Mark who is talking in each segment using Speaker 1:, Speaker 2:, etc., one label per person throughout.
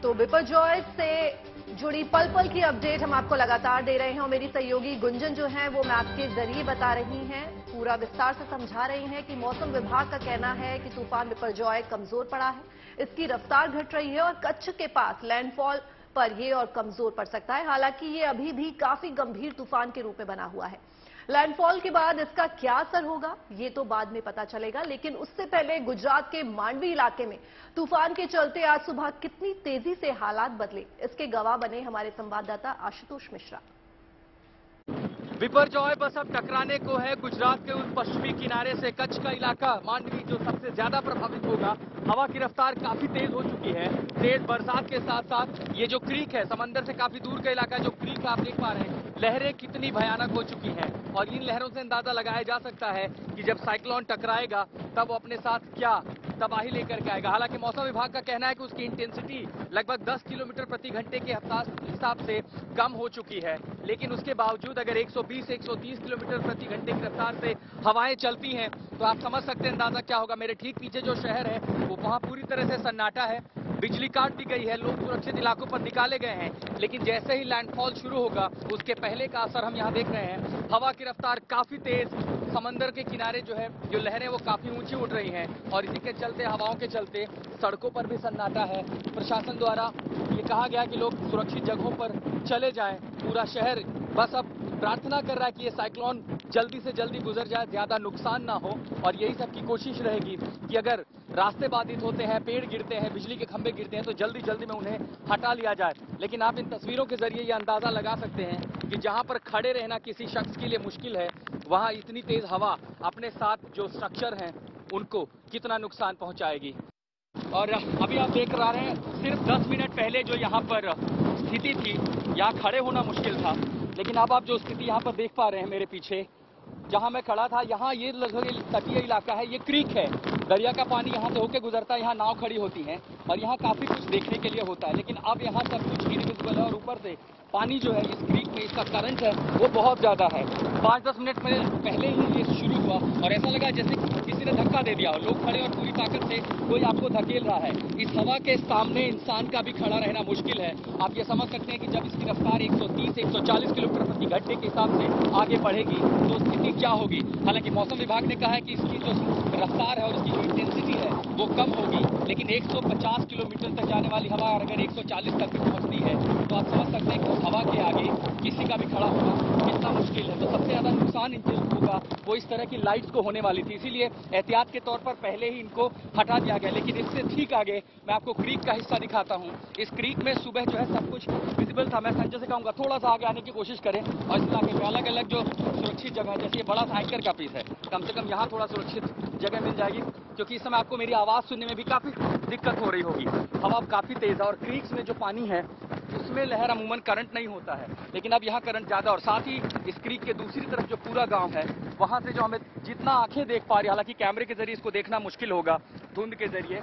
Speaker 1: तो बिपरजॉय से जुड़ी पल पल की अपडेट हम आपको लगातार दे रहे हैं और मेरी सहयोगी गुंजन जो है वो मैप के जरिए बता रही हैं, पूरा विस्तार से समझा रही हैं कि मौसम विभाग का कहना है कि तूफान बिपरजॉय कमजोर पड़ा है, इसकी रफ्तार घट रही है और कच्छ के पास लैंडफॉल पर ये और कमजोर पड़ सकता है। हालांकि ये अभी भी काफी गंभीर तूफान के रूप में बना हुआ है। लैंडफॉल के बाद इसका क्या असर होगा ये तो बाद में पता चलेगा, लेकिन उससे पहले गुजरात के मांडवी इलाके में तूफान के चलते आज सुबह कितनी तेजी से हालात बदले, इसके गवाह बने हमारे संवाददाता आशुतोष मिश्रा।
Speaker 2: बिपरजॉय बस अब टकराने को है गुजरात के उस पश्चिमी किनारे से। कच्छ का इलाका मांडवी जो सबसे ज्यादा प्रभावित होगा। हवा की रफ्तार काफी तेज हो चुकी है। तेज बरसात के साथ साथ ये जो क्रीक है, समंदर से काफी दूर का इलाका, जो क्रीक आप देख पा रहे हैं, लहरें कितनी भयानक हो चुकी हैं और इन लहरों से अंदाजा लगाया जा सकता है कि जब साइक्लोन टकराएगा तब वो अपने साथ क्या तबाही लेकर के आएगा। हालांकि मौसम विभाग का कहना है कि उसकी इंटेंसिटी लगभग 10 किलोमीटर प्रति घंटे के हिसाब से कम हो चुकी है, लेकिन उसके बावजूद अगर 120 से 130 किलोमीटर प्रति घंटे की रफ्तार से हवाएं चलती हैं तो आप समझ सकते हैं अंदाजा क्या होगा। मेरे ठीक पीछे जो शहर है वो वहां पूरी तरह से सन्नाटा है, बिजली काट दी गई है, लोग सुरक्षित इलाकों पर निकाले गए हैं, लेकिन जैसे ही लैंडफॉल शुरू होगा उसके पहले का असर हम यहाँ देख रहे हैं। हवा की रफ्तार काफी तेज, समंदर के किनारे जो है जो लहरें वो काफी ऊंची उठ रही हैं और इसी के चलते, हवाओं के चलते सड़कों पर भी सन्नाटा है। प्रशासन द्वारा ये कहा गया कि लोग सुरक्षित जगहों पर चले जाएं। पूरा शहर बस अब प्रार्थना कर रहा है कि ये साइक्लोन जल्दी से जल्दी गुजर जाए, ज्यादा नुकसान ना हो, और यही सबकी कोशिश रहेगी कि अगर रास्ते बाधित होते हैं, पेड़ गिरते हैं, बिजली के खंभे गिरते हैं तो जल्दी जल्दी में उन्हें हटा लिया जाए। लेकिन आप इन तस्वीरों के जरिए ये अंदाजा लगा सकते हैं कि जहां पर खड़े रहना किसी शख्स के लिए मुश्किल है, वहां इतनी तेज हवा अपने साथ जो स्ट्रक्चर हैं उनको कितना नुकसान पहुंचाएगी। और अभी आप देख रहे हैं, सिर्फ 10 मिनट पहले जो यहाँ पर स्थिति थी, यहाँ खड़े होना मुश्किल था, लेकिन अब आप जो स्थिति यहाँ पर देख पा रहे हैं मेरे पीछे जहाँ मैं खड़ा था, यहाँ ये लगभग तटीय इलाका है, ये क्रीक है, दरिया का पानी यहाँ से होकर गुजरता है, यहाँ नाव खड़ी होती हैं और यहाँ काफी कुछ देखने के लिए होता है, लेकिन अब यहाँ सब कुछ इनविजिबल है और ऊपर से पानी जो है इस क्रीक में, इसका करंट है वो बहुत ज्यादा है। 5-10 मिनट पहले ही ये शुरू हुआ और ऐसा लगा जैसे किसी ने धक्का दे दिया हो, लोग खड़े और पूरी ताकत से कोई आपको धकेल रहा है। इस हवा के सामने इंसान का भी खड़ा रहना मुश्किल है। आप ये समझ सकते हैं कि जब इसकी रफ्तार 130 से 140 किलोमीटर प्रति घंटे के हिसाब से आगे बढ़ेगी तो स्थिति क्या होगी। हालांकि मौसम विभाग ने कहा है कि इसकी जो रफ्तार है और इसकी जो इंटेंसिटी है वो कम होगी, लेकिन 150 किलोमीटर तक जाने वाली हवा अगर 140 तक भी पहुंचती है तो आप समझ सकते हैं कि उस हवा के आगे किसी का भी खड़ा होना कितना मुश्किल है। तो सबसे ज्यादा नुकसान इनको होगा वो इस तरह की लाइट्स को होने वाली थी, इसीलिए एहतियात के तौर पर पहले ही इनको हटा दिया गया। लेकिन इससे ठीक आगे मैं आपको क्रीक का हिस्सा दिखाता हूँ। इस क्रीक में सुबह जो है सब कुछ विजिबल था। मैं संजय से कहूँगा थोड़ा सा आगे आने की कोशिश करें और इस इलाके में अलग अलग जो सुरक्षित जगह है, जैसे ये बड़ा सा एंकर का पीस है, कम से कम यहाँ थोड़ा सुरक्षित जगह मिल जाएगी, क्योंकि इस समय आपको मेरी आवाज सुनने में भी काफी दिक्कत हो रही होगी। हवा काफी तेज है और क्रीक्स में जो पानी है उसमें लहर अमूमन करंट नहीं होता है, लेकिन अब यहाँ करंट ज्यादा, और साथ ही इस क्रीक के दूसरी तरफ जो पूरा गांव है वहां से जो हमें जितना आंखें देख पा रही, हालांकि कैमरे के जरिए इसको देखना मुश्किल होगा धुंध के जरिए,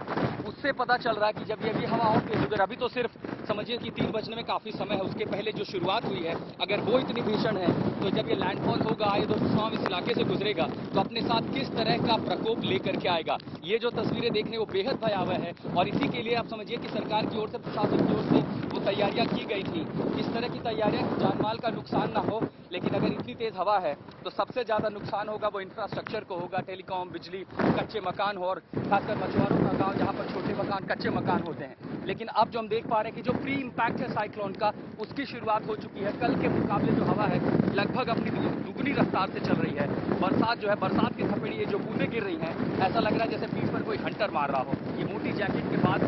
Speaker 2: उससे पता चल रहा है कि जब ये भी हवा और तेज होगी, अभी तो सिर्फ समझिए कि 3 बजने में काफी समय है, उसके पहले जो शुरुआत हुई है अगर वो इतनी भीषण है तो जब ये लैंडफॉल होगा, ये दोस्तों इस इलाके से गुजरेगा तो अपने साथ किस तरह का प्रकोप लेकर के आएगा। ये जो तस्वीरें देखने वो बेहद भयावह है और इसी के लिए आप समझिए कि सरकार की ओर से, प्रशासन की ओर से वो तैयारियां की गई थी। इस तरह की तैयारियां जानमाल का नुकसान ना हो, लेकिन अगर इतनी तेज हवा है तो सबसे ज्यादा नुकसान होगा वो इंफ्रास्ट्रक्चर को होगा, टेलीकॉम, बिजली, कच्चे मकान हो, और खासकर मछुआरों का गांव जहां पर छोटे मकान, कच्चे मकान होते हैं। लेकिन अब जो हम देख पा रहे हैं कि जो प्री इम्पैक्ट है साइक्लोन का उसकी शुरुआत हो चुकी है। कल के मुकाबले जो हवा है लगभग अपनी दुगनी रफ्तार से चल रही है। बरसात जो है, बरसात की थपेड़ी, ये जो बूंदें गिर रही हैं, ऐसा लग रहा है जैसे पीठ पर कोई हंटर मार रहा हो। ये मोटी जैकेट के बाद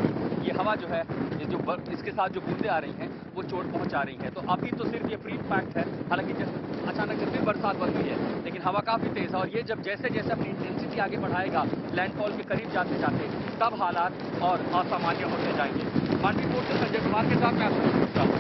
Speaker 2: ये हवा जो है, ये जो इसके साथ जो बूंदें आ रही हैं वो चोट पहुंचा रही हैं। तो अभी तो सिर्फ ये प्री इम्पैक्ट है, हालांकि अचानक जब भी बरसात बंद हुई है, लेकिन हवा काफी तेज है और ये जब जैसे जैसे अपनी इंटेंसिटी आगे बढ़ाएगा लैंडफॉल के करीब जाते जाते, तब हालात और असामान्य होते जाएंगे। मांडवी पोर्ट से संजय कुमार के साथ मैं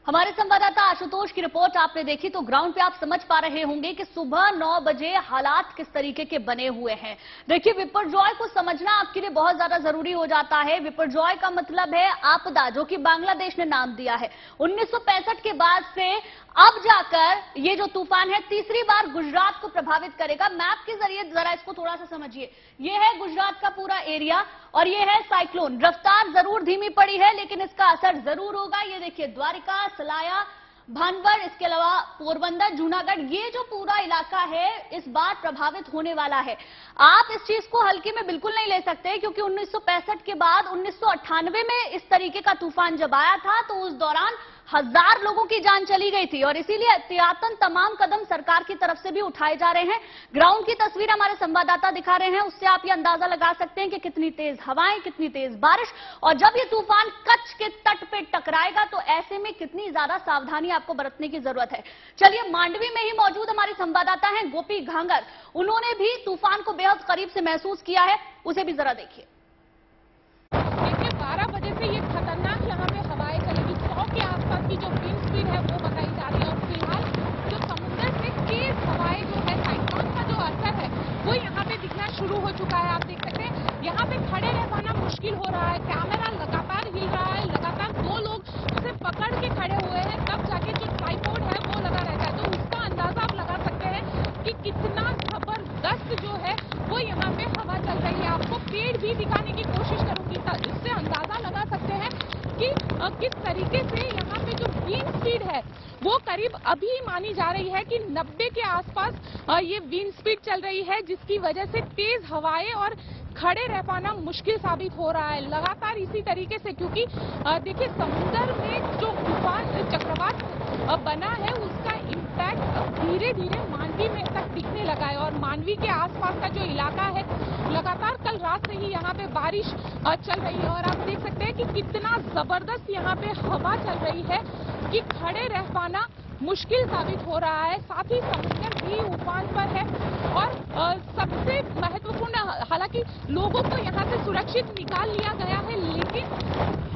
Speaker 3: हमारे संवाददाता आशुतोष की रिपोर्ट आपने देखी तो ग्राउंड पे आप समझ पा रहे होंगे कि सुबह 9 बजे हालात किस तरीके के बने हुए हैं। देखिए, विपर्जॉय को समझना आपके लिए बहुत ज्यादा जरूरी हो जाता है। विपर्जॉय का मतलब है आपदा, जो कि बांग्लादेश ने नाम दिया है। 1965 के बाद से अब जाकर ये जो तूफान है तीसरी बार गुजरात को प्रभावित करेगा। मैप के जरिए जरा इसको थोड़ा सा समझिए। ये है गुजरात का पूरा एरिया और ये है साइक्लोन। रफ्तार जरूर धीमी पड़ी है लेकिन इसका असर जरूर होगा। ये देखिए, द्वारिका, सलाया, भानवर, इसके अलावा पोरबंदर, जूनागढ़, ये जो पूरा इलाका है इस बार प्रभावित होने वाला है। आप इस चीज को हल्के में बिल्कुल नहीं ले सकते, क्योंकि 1965 के बाद 1998 में इस तरीके का तूफान जब आया था तो उस दौरान 1000 लोगों की जान चली गई थी और इसीलिए एहतियातन तमाम कदम सरकार की तरफ से भी उठाए जा रहे हैं। ग्राउंड की तस्वीर हमारे संवाददाता दिखा रहे हैं, उससे आप ये अंदाजा लगा सकते हैं कि कितनी तेज हवाएं, कितनी तेज बारिश, और जब ये तूफान कच्छ के तट पे टकराएगा तो ऐसे में कितनी ज्यादा सावधानी आपको बरतने की जरूरत है। चलिए, मांडवी में ही मौजूद हमारे संवाददाता हैं गोपी घांगर, उन्होंने भी तूफान को बेहद करीब से महसूस किया है, उसे भी जरा देखिए।
Speaker 4: 12 बजे से ये खतरनाक यहाँ पे हवाएं चलेगी। 100 के आसपास की जो विंड स्पीड है वो बताई जा रही है और फिलहाल जो समुद्र से तेज हवाएं जो है, साइक्लोन का जो असर है वो यहाँ पे दिखना शुरू हो चुका है। आप देख सकते हैं यहाँ पे खड़े रह पाना मुश्किल हो रहा है। कैमरा लगातार हिल रहा है, लगातार 2 लोग उसे पकड़ के खड़े हुए हैं, तब जाके जो ट्राइपॉड है वो लगा रहता है। तो उसका अंदाजा आप लगा सकते हैं कि कितना जबरदस्त जो है वो यहाँ पे हवा चल रही है। आपको पेड़ भी दिखाने की कोशिश करूंगी, इससे अंदाजा लगा सकते हैं कि किस तरीके से यहाँ पे जो विंड स्पीड है वो करीब अभी मानी जा रही है कि 90 के आसपास ये विंड स्पीड चल रही है, जिसकी वजह से तेज हवाएं और खड़े रह पाना मुश्किल साबित हो रहा है। लगातार इसी तरीके से, क्योंकि देखिए समुद्र में जो तूफान चक्रवात बना है उसका इम्पैक्ट धीरे धीरे मांडवी में तक दिखने लगा है और मांडवी के आसपास का जो इलाका है लगातार कल रात से ही यहाँ पे बारिश चल रही है और आप देख सकते हैं कि कितना जबरदस्त यहाँ पे हवा चल रही है कि खड़े रह पाना मुश्किल साबित हो रहा है। साथ ही समुद्र भी उफान पर है और सबसे महत्वपूर्ण, हालांकि लोगों को यहाँ से सुरक्षित निकाल लिया गया है, लेकिन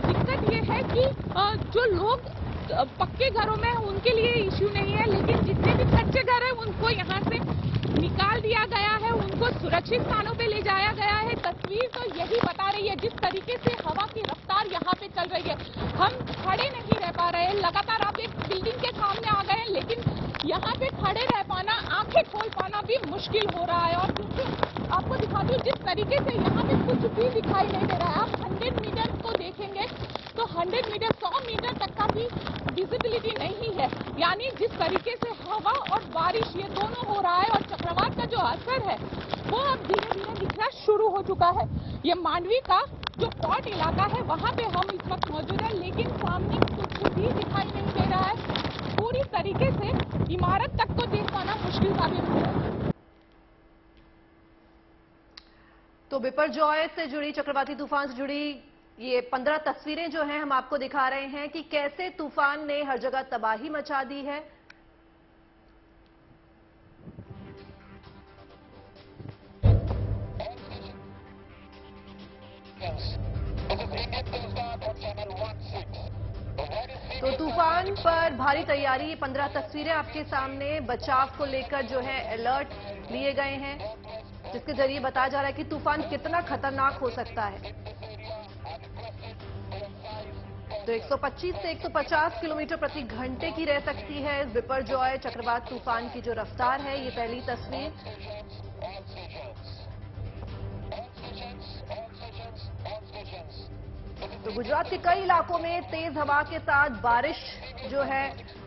Speaker 4: दिक्कत ये है कि जो लोग पक्के घरों में उनके लिए इश्यू नहीं है, लेकिन जितने भी कच्चे घर है उनको यहाँ से निकाल दिया गया है, उनको सुरक्षित स्थानों पे ले जाया गया है। तस्वीर तो यही बता रही है, जिस तरीके से हवा की रफ्तार यहाँ पे चल रही है, हम खड़े नहीं रह पा रहे हैं। लगातार आप एक बिल्डिंग के सामने आ गए हैं, लेकिन यहाँ पे खड़े रह पाना, आंखें खोल पाना भी मुश्किल हो रहा है। और आपको दिखा दूं, जिस तरीके से यहाँ पे कुछ भी दिखाई नहीं दे रहा है। आप 100 मीटर को देखेंगे तो 100 मीटर, 100 मीटर तक का भी विजिबिलिटी नहीं है। यानी जिस तरीके से हवा और बारिश ये दोनों हो रहा है और चक्रवात का जो असर है वो अब धीरे धीरे दिखना शुरू हो चुका है। ये मांडवी का जो पॉट इलाका है वहाँ पे हम इस वक्त मौजूद है, लेकिन सामने कुछ भी दिखाई नहीं दे रहा है। पूरी तरीके से इमारत तक को देख पाना मुश्किल साबित हो रहा है।
Speaker 1: तो बिपरजॉय से जुड़ी, चक्रवाती तूफान से जुड़ी ये 15 तस्वीरें जो हैं हम आपको दिखा रहे हैं कि कैसे तूफान ने हर जगह तबाही मचा दी है। तो तूफान पर भारी तैयारी, ये 15 तस्वीरें आपके सामने। बचाव को लेकर जो है अलर्ट लिए गए हैं, जिसके जरिए बताया जा रहा है कि तूफान कितना खतरनाक हो सकता है। तो 125 से 150 किलोमीटर प्रति घंटे की रह सकती है इस बिपरजॉय चक्रवात तूफान की जो रफ्तार है। ये पहली तस्वीर। तो गुजरात के कई इलाकों में तेज हवा के साथ बारिश जो है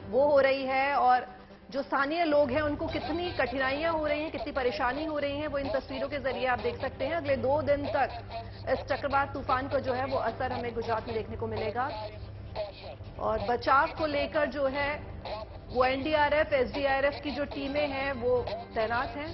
Speaker 1: वो हो रही है और जो स्थानीय लोग हैं उनको कितनी कठिनाइयां हो रही हैं, कितनी परेशानी हो रही है, वो इन तस्वीरों के जरिए आप देख सकते हैं। अगले 2 दिन तक इस चक्रवात तूफान का जो है वो असर हमें गुजरात में देखने को मिलेगा और बचाव को लेकर जो है वो एनडीआरएफ, एसडीआरएफ की जो टीमें हैं वो तैनात हैं।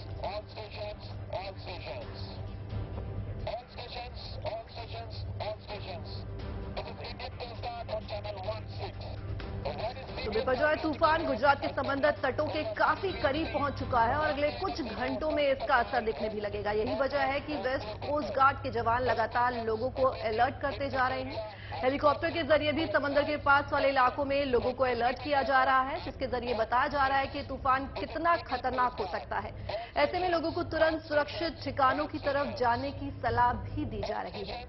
Speaker 1: तो बिपरजॉय तूफान गुजरात के समंदर तटों के काफी करीब पहुंच चुका है और अगले कुछ घंटों में इसका असर दिखने भी लगेगा। यही वजह है कि वेस्ट कोस्ट गार्ड के जवान लगातार लोगों को अलर्ट करते जा रहे हैं। हेलीकॉप्टर के जरिए भी समंदर के पास वाले इलाकों में लोगों को अलर्ट किया जा रहा है, जिसके जरिए बताया जा रहा है कि तूफान कितना खतरनाक हो सकता है। ऐसे में लोगों को तुरंत सुरक्षित ठिकानों की तरफ जाने की सलाह भी दी जा रही है।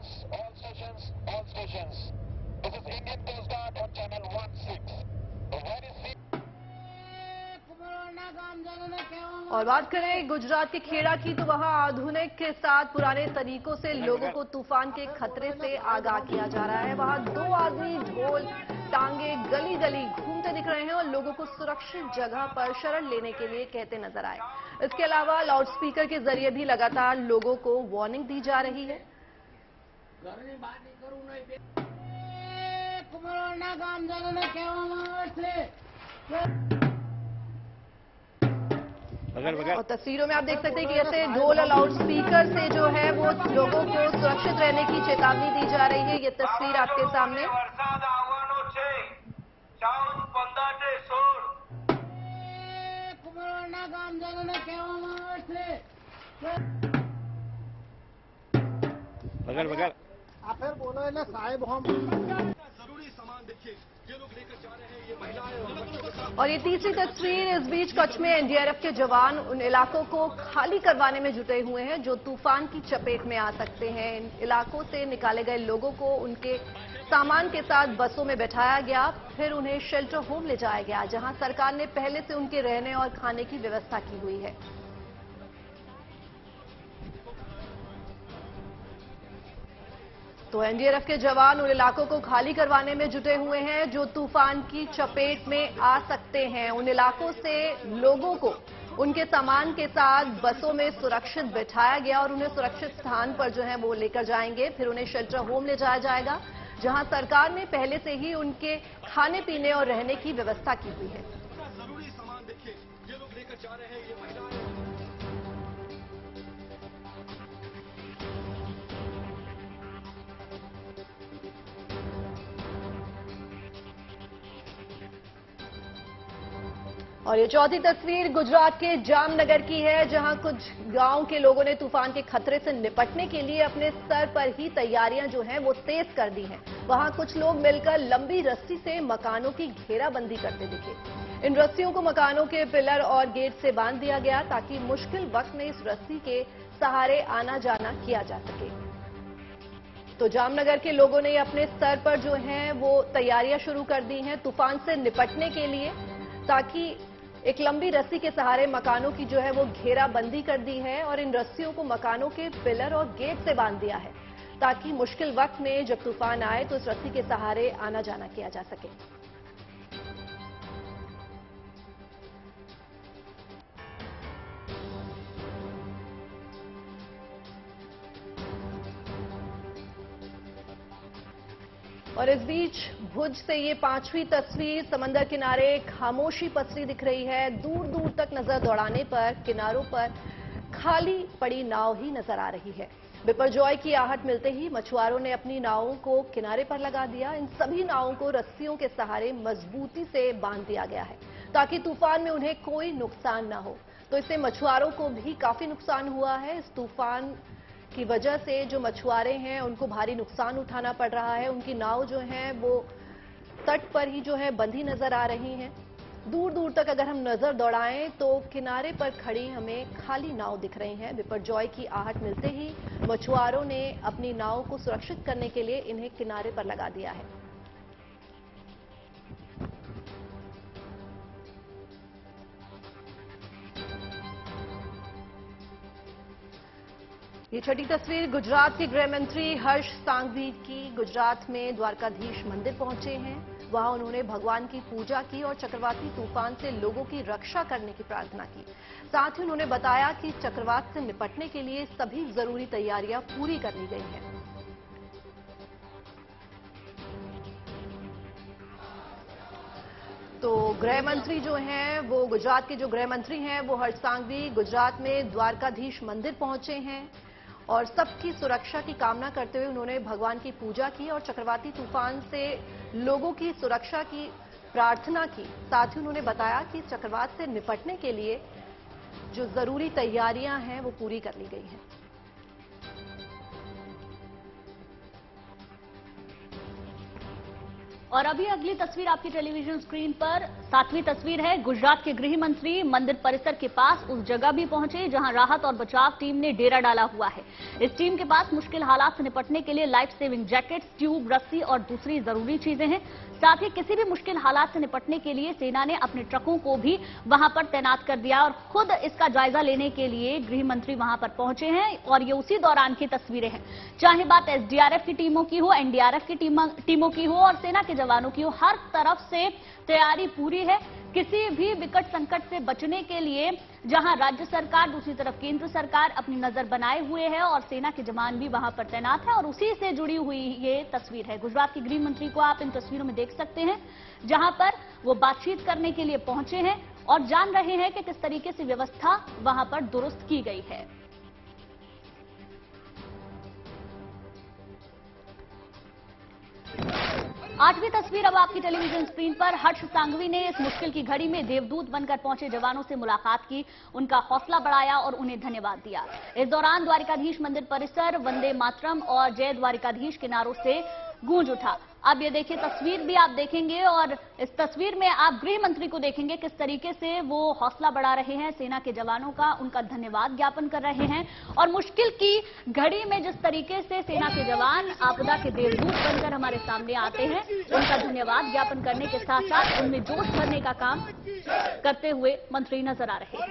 Speaker 1: और बात करें गुजरात के खेड़ा की, तो वहां आधुनिक के साथ पुराने तरीकों से लोगों को तूफान के खतरे से आगाह किया जा रहा है। वहां 2 आदमी ढोल टांगे गली गली घूमते दिख रहे हैं और लोगों को सुरक्षित जगह पर शरण लेने के लिए कहते नजर आए। इसके अलावा लाउडस्पीकर के जरिए भी लगातार लोगों को वार्निंग दी जा रही है। और तस्वीरों में आप देख सकते हैं कि ऐसे ढोल और लाउड स्पीकर से जो है वो लोगों को सुरक्षित रहने की चेतावनी दी जा रही है। ये तस्वीर आपके सामने।
Speaker 5: बगल
Speaker 6: फिर बोलो ना साहेब, हम
Speaker 5: जरूरी सामान देखिए ये लोग लेकर जा रहे हैं, ये महिलाएं।
Speaker 1: और ये तीसरी तस्वीर, इस बीच कच्छ में एनडीआरएफ के जवान उन इलाकों को खाली करवाने में जुटे हुए हैं जो तूफान की चपेट में आ सकते हैं। इन इलाकों से निकाले गए लोगों को उनके सामान के साथ बसों में बैठाया गया, फिर उन्हें शेल्टर होम ले जाया गया, जहां सरकार ने पहले से उनके रहने और खाने की व्यवस्था की हुई है। तो एनडीआरएफ के जवान उन इलाकों को खाली करवाने में जुटे हुए हैं जो तूफान की चपेट में आ सकते हैं। उन इलाकों से लोगों को उनके सामान के साथ बसों में सुरक्षित बैठाया गया और उन्हें सुरक्षित स्थान पर जो है वो लेकर जाएंगे, फिर उन्हें शेल्टर होम ले जाया जाएगा, जहां सरकार ने पहले से ही उनके खाने पीने और रहने की व्यवस्था की हुई है।
Speaker 5: जरूरी सामान देखिए ये लोग लेकर जा रहे हैं, ये महिलाएं।
Speaker 1: और ये चौथी तस्वीर गुजरात के जामनगर की है, जहां कुछ गांव के लोगों ने तूफान के खतरे से निपटने के लिए अपने स्तर पर ही तैयारियां जो हैं वो तेज कर दी हैं। वहां कुछ लोग मिलकर लंबी रस्सी से मकानों की घेराबंदी करते दिखे। इन रस्सियों को मकानों के पिलर और गेट से बांध दिया गया ताकि मुश्किल वक्त में इस रस्सी के सहारे आना जाना किया जा सके। तो जामनगर के लोगों ने अपने स्तर पर जो है वो तैयारियां शुरू कर दी हैं तूफान से निपटने के लिए, ताकि एक लंबी रस्सी के सहारे मकानों की जो है वो घेराबंदी कर दी है और इन रस्सियों को मकानों के पिलर और गेट से बांध दिया है ताकि मुश्किल वक्त में जब तूफान आए तो इस रस्सी के सहारे आना जाना किया जा सके। और इस बीच भुज से ये 5वीं तस्वीर, समंदर किनारे खामोशी पसरी दिख रही है। दूर दूर तक नजर दौड़ाने पर किनारों पर खाली पड़ी नाव ही नजर आ रही है। बिपरजॉय की आहट मिलते ही मछुआरों ने अपनी नावों को किनारे पर लगा दिया। इन सभी नावों को रस्सियों के सहारे मजबूती से बांध दिया गया है ताकि तूफान में उन्हें कोई नुकसान न हो। तो इससे मछुआरों को भी काफी नुकसान हुआ है। इस तूफान की वजह से जो मछुआरे हैं उनको भारी नुकसान उठाना पड़ रहा है। उनकी नाव जो है वो तट पर ही जो है बंधी नजर आ रही हैं। दूर दूर तक अगर हम नजर दौड़ाएं तो किनारे पर खड़ी हमें खाली नाव दिख रही हैं। बिपरजॉय की आहट मिलते ही मछुआरों ने अपनी नाव को सुरक्षित करने के लिए इन्हें किनारे पर लगा दिया है। ये छठी तस्वीर गुजरात के गृह मंत्री हर्ष सांघवी की। गुजरात में द्वारकाधीश मंदिर पहुंचे हैं, वहां उन्होंने भगवान की पूजा की और चक्रवाती तूफान से लोगों की रक्षा करने की प्रार्थना की। साथ ही उन्होंने बताया कि चक्रवात से निपटने के लिए सभी जरूरी तैयारियां पूरी कर ली गई हैं। तो गृह मंत्री जो हैं वो गुजरात के जो गृह मंत्री हैं वो हर्ष सांघवी गुजरात में द्वारकाधीश मंदिर पहुंचे हैं और सबकी सुरक्षा की कामना करते हुए उन्होंने भगवान की पूजा की और चक्रवाती तूफान से लोगों की सुरक्षा की प्रार्थना की। साथ ही उन्होंने बताया कि इस चक्रवात से निपटने के लिए जो जरूरी तैयारियां हैं वो पूरी कर ली गई हैं।
Speaker 3: और अभी अगली तस्वीर आपकी टेलीविजन स्क्रीन पर 7वीं तस्वीर है। गुजरात के गृह मंत्री मंदिर परिसर के पास उस जगह भी पहुंचे जहां राहत और बचाव टीम ने डेरा डाला हुआ है। इस टीम के पास मुश्किल हालात से निपटने के लिए लाइफ सेविंग जैकेट्स, ट्यूब, रस्सी और दूसरी जरूरी चीजें हैं। साथ ही किसी भी मुश्किल हालात से निपटने के लिए सेना ने अपने ट्रकों को भी वहां पर तैनात कर दिया और खुद इसका जायजा लेने के लिए गृह मंत्री वहां पर पहुंचे हैं और ये उसी दौरान की तस्वीरें हैं। चाहे बात एसडीआरएफ की टीमों की हो, एनडीआरएफ की टीमों की हो और सेना के जवानों की हो, हर तरफ से तैयारी पूरी है। किसी भी विकट संकट से बचने के लिए जहां राज्य सरकार, दूसरी तरफ केंद्र सरकार अपनी नजर बनाए हुए है और सेना के जवान भी वहां पर तैनात है और उसी से जुड़ी हुई ये तस्वीर है। गुजरात के गृह मंत्री को आप इन तस्वीरों में देख सकते हैं जहां पर वो बातचीत करने के लिए पहुंचे हैं और जान रहे हैं कि किस तरीके से व्यवस्था वहां पर दुरुस्त की गई है। आठवीं तस्वीर अब आपकी टेलीविजन स्क्रीन पर। हर्ष सांघवी ने इस मुश्किल की घड़ी में देवदूत बनकर पहुंचे जवानों से मुलाकात की, उनका हौसला बढ़ाया और उन्हें धन्यवाद दिया। इस दौरान द्वारिकाधीश मंदिर परिसर वंदे मातरम और जय द्वारिकाधीश के नारों से गूंज उठा। अब ये देखिए तस्वीर भी आप देखेंगे और इस तस्वीर में आप गृह मंत्री को देखेंगे किस तरीके से वो हौसला बढ़ा रहे हैं सेना के जवानों का, उनका धन्यवाद ज्ञापन कर रहे हैं और मुश्किल की घड़ी में जिस तरीके से सेना के जवान आपदा के देवदूत बनकर हमारे सामने आते हैं, उनका धन्यवाद ज्ञापन करने के साथ साथ उनमें जोश भरने का काम करते हुए मंत्री नजर आ रहे हैं।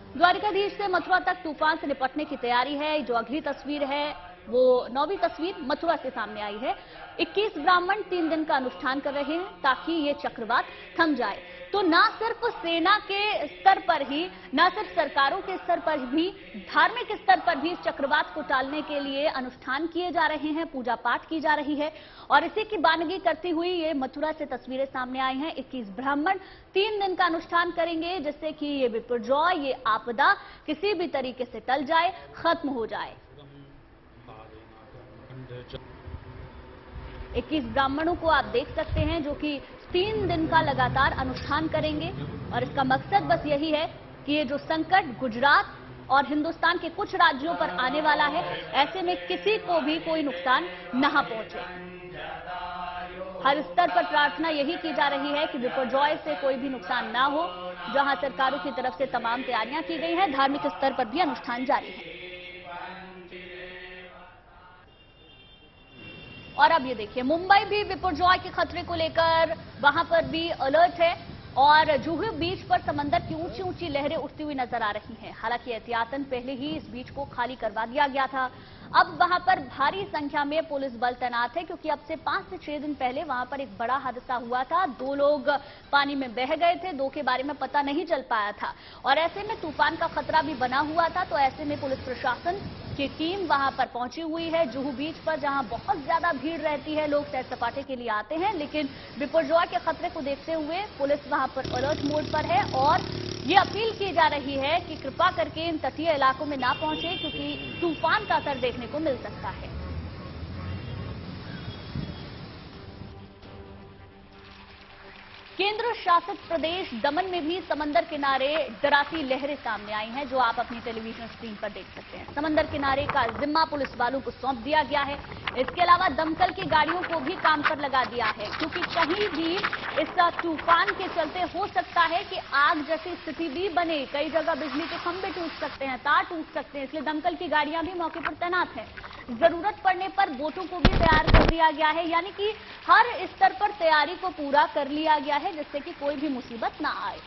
Speaker 3: द्वारिकाधीश से मथुरा तक तूफान से निपटने की तैयारी है। जो अगली तस्वीर है वो 9वीं तस्वीर मथुरा से सामने आई है। 21 ब्राह्मण 3 दिन का अनुष्ठान कर रहे हैं ताकि ये चक्रवात थम जाए। तो ना सिर्फ सेना के स्तर पर ही, ना सिर्फ सरकारों के स्तर पर भी, धार्मिक स्तर पर भी इस चक्रवात को टालने के लिए अनुष्ठान किए जा रहे हैं, पूजा पाठ की जा रही है और इसी की बानगी करती हुई ये मथुरा से तस्वीरें सामने आई हैं। 21 ब्राह्मण 3 दिन का अनुष्ठान करेंगे जिससे कि ये विपर्जय, ये आपदा किसी भी तरीके से टल जाए, खत्म हो जाए। 21 ब्राह्मणों को आप देख सकते हैं जो कि 3 दिन का लगातार अनुष्ठान करेंगे और इसका मकसद बस यही है कि ये जो संकट गुजरात और हिंदुस्तान के कुछ राज्यों पर आने वाला है, ऐसे में किसी को भी कोई नुकसान न पहुंचे। हर स्तर पर प्रार्थना यही की जा रही है कि विपर्जय से कोई भी नुकसान ना हो। जहां सरकारों की तरफ से तमाम तैयारियां की गई हैं, धार्मिक स्तर पर भी अनुष्ठान जारी है। और अब ये देखिए मुंबई भी विपर्जय के खतरे को लेकर वहां पर भी अलर्ट है और जुहू बीच पर समंदर की ऊंची ऊंची लहरें उठती हुई नजर आ रही हैं। हालांकि एहतियातन पहले ही इस बीच को खाली करवा दिया गया था। अब वहां पर भारी संख्या में पुलिस बल तैनात है क्योंकि अब से 5 से 6 दिन पहले वहां पर एक बड़ा हादसा हुआ था। 2 लोग पानी में बह गए थे, 2 के बारे में पता नहीं चल पाया था और ऐसे में तूफान का खतरा भी बना हुआ था। तो ऐसे में पुलिस प्रशासन की टीम वहां पर पहुंची हुई है जुहू बीच पर, जहां बहुत ज्यादा भीड़ रहती है, लोग सैर सपाटे के लिए आते हैं। लेकिन विपर्जय के खतरे को देखते हुए पुलिस वहां पर अलर्ट मोड पर है और ये अपील की जा रही है कि कृपा करके इन तटीय इलाकों में ना पहुंचे क्योंकि तूफान का असर देखने को मिल सकता है। केंद्र शासित प्रदेश दमन में भी समंदर किनारे डराती लहरें सामने आई हैं जो आप अपनी टेलीविजन स्क्रीन पर देख सकते हैं। समंदर किनारे का जिम्मा पुलिस वालों को सौंप दिया गया है। इसके अलावा दमकल की गाड़ियों को भी काम पर लगा दिया है क्योंकि कहीं भी इस तूफान के चलते हो सकता है कि आग जैसी स्थिति भी बने। कई जगह बिजली के खंभे टूट सकते हैं, तार टूट सकते हैं, इसलिए दमकल की गाड़ियां भी मौके पर तैनात हैं। जरूरत पड़ने पर बोटों को भी तैयार कर दिया गया है, यानी कि हर स्तर पर तैयारी को पूरा कर लिया गया है जिससे कि कोई भी मुसीबत ना आए।